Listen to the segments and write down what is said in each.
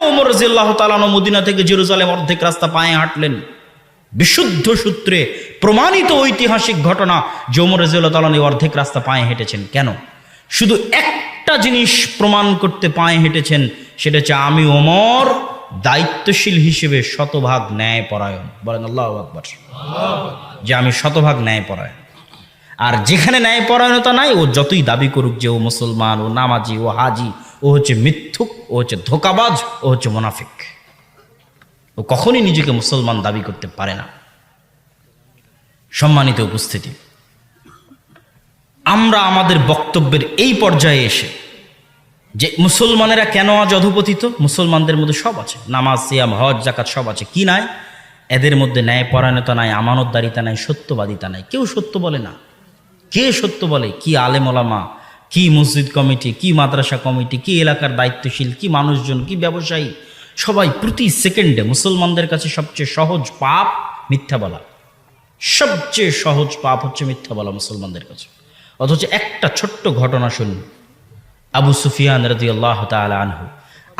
ওমর রাদিয়াল্লাহু তাআলা আনহু মদিনা থেকে জেরুজালেম অর্ধেক রাস্তা পায়ে হাঁটলেন। বিশুদ্ধ সূত্রে প্রমাণিত ঐতিহাসিক ঘটনা যে ওমর রাদিয়াল্লাহু তাআলা আনহু অর্ধেক রাস্তা পায়ে হেঁটেছেন। কেন? শুধু একটা জিনিস প্রমাণ করতে পায়ে হেঁটেছেন, সেটা হচ্ছে আমি ওমর দায়িত্বশীল হিসেবে শতভাগ ন্যায়পরায়ণ। বলেন আল্লাহু আকবার। যে আমি শতভাগ ন্যায়পরায়ণ। আর যেখানে ন্যায়পরায়ণতা নাই, ও যতই দাবি করুক যে ও মুসলমান, ও নামাজি, ও হাজি, ও হচ্ছে মিথ্যুক, ও হচ্ছে ধোঁকাবাজ, ও হচ্ছে মুনাফিক। ও কখনই নিজেকে মুসলমান দাবি করতে পারে না। সম্মানিত উপস্থিতি, আমরা আমাদের বক্তব্যের এই পর্যায়ে এসে যে মুসলমানেরা কেন আজ অধপতিত? মুসলমানদের মধ্যে সব আছে, নামাজ, সিয়াম, হজ, যাকাত সব আছে। কি নাই? এদের মধ্যে ন্যায়পরায়ণতা নাই, আমানতদারিতা নাই, সত্যবাদিতা নাই। কেউ সত্য বলে না। কে সত্য বলে? কি আলেম ওলামা, কি মসজিদ কমিটি, কি মাদ্রাসা কমিটি, কি এলাকার দায়িত্বশীল, কি মানুষজন, কি ব্যবসায়ী, সবাই প্রতি সেকেন্ডে মুসলমানদের কাছে সবচেয়ে সহজ পাপ মিথ্যা বলা। সবচেয়ে সহজ পাপ হচ্ছে মিথ্যা বলা মুসলমানদের কাছে। অথচ একটা ছোট্ট ঘটনা শুনুন। আবু সুফিয়ান রাদিয়াল্লাহু তাআলা আনহু,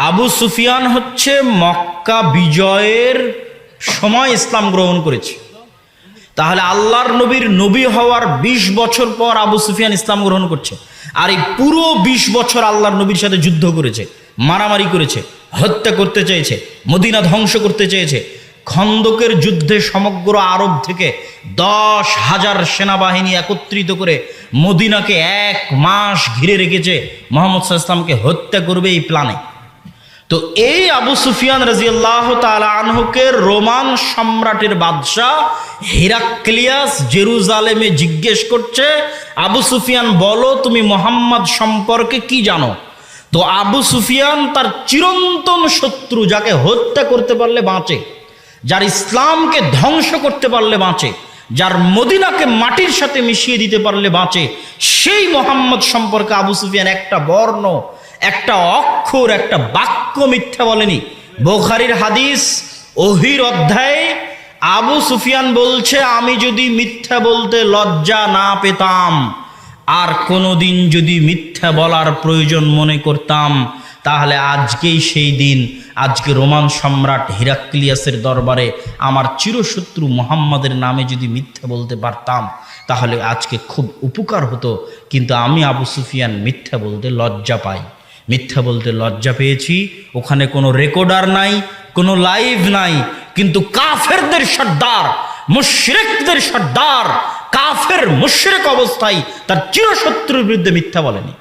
আবু সুফিয়ান হচ্ছে মক্কা বিজয়ের সময় ইসলাম গ্রহণ করেছে। তাহলে আল্লাহর নবীর নবী হওয়ার 20 বছর পর আবু সুফিয়ান ইসলাম গ্রহণ করছে। আর এই পুরো 20 বছর আল্লাহর নবীর সাথে যুদ্ধ করেছে, মারামারি করেছে, হত্যা করতে চেয়েছে, মদিনা ধ্বংস করতে চেয়েছে। খন্দকের যুদ্ধে সমগ্র আরব থেকে 10,000 সেনাবাহিনী একত্রিত করে মদিনাকে 1 মাস ঘিরে রেখেছে, মুহাম্মদ সাল্লাল্লাহু আলাইহি ওয়াসাল্লামকে হত্যা করবে এই প্ল্যানে। তো এই আবু সুফিয়ান রাদিয়াল্লাহু তাআলা আনহুকে রোমান সম্রাটের বাদশাহ হিরাক্লিয়াস জেরুজালেমে জিজ্ঞেস করছে, আবু সুফিয়ান বলো তুমি মুহাম্মদ সম্পর্কে কি জানো? তো আবু সুফিয়ান তার চিরন্তন শত্রু, যাকে হত্যা করতে পারলে বাঁচে, যার ইসলামকে ধ্বংস করতে পারলে বাঁচে, যার মদিনাকে মাটির সাথে মিশিয়ে দিতে পারলে বাঁচে, সেই মুহাম্মদ সম্পর্কে আবু সুফিয়ান একটা বর্ণ, একটা অক্ষর, একটা বাক্য মিথ্যা বলেনি। বুখারীর হাদিস, ওহীর অধ্যায়ে আবু সুফিয়ান বলছে, আমি যদি মিথ্যা বলতে লজ্জা না পেতাম, আর কোনোদিন যদি মিথ্যা বলার প্রয়োজন মনে করতাম, তাহলে আজকেই সেই দিন, আজকে রোমান সম্রাট হিরাক্লিয়াসের দরবারে আমার চিরশত্রু মুহাম্মাদের নামে যদি মিথ্যা বলতে পারতাম, তাহলে আজকে খুব উপকার হতো। কিন্তু আমি আবু সুফিয়ান মিথ্যা বলতে লজ্জা পাই। মিথ্যা বলতে লজ্জা পেয়েছি। ওখানে কোনো রেকর্ডার নাই, কোনো লাইভ নাই, কিন্তু কাফেরদের সর্দার, মুশরিকদের সর্দার, কাফের মুশরিক অবস্থায় তার চিরশত্রুর বিরুদ্ধে মিথ্যা বলেনি।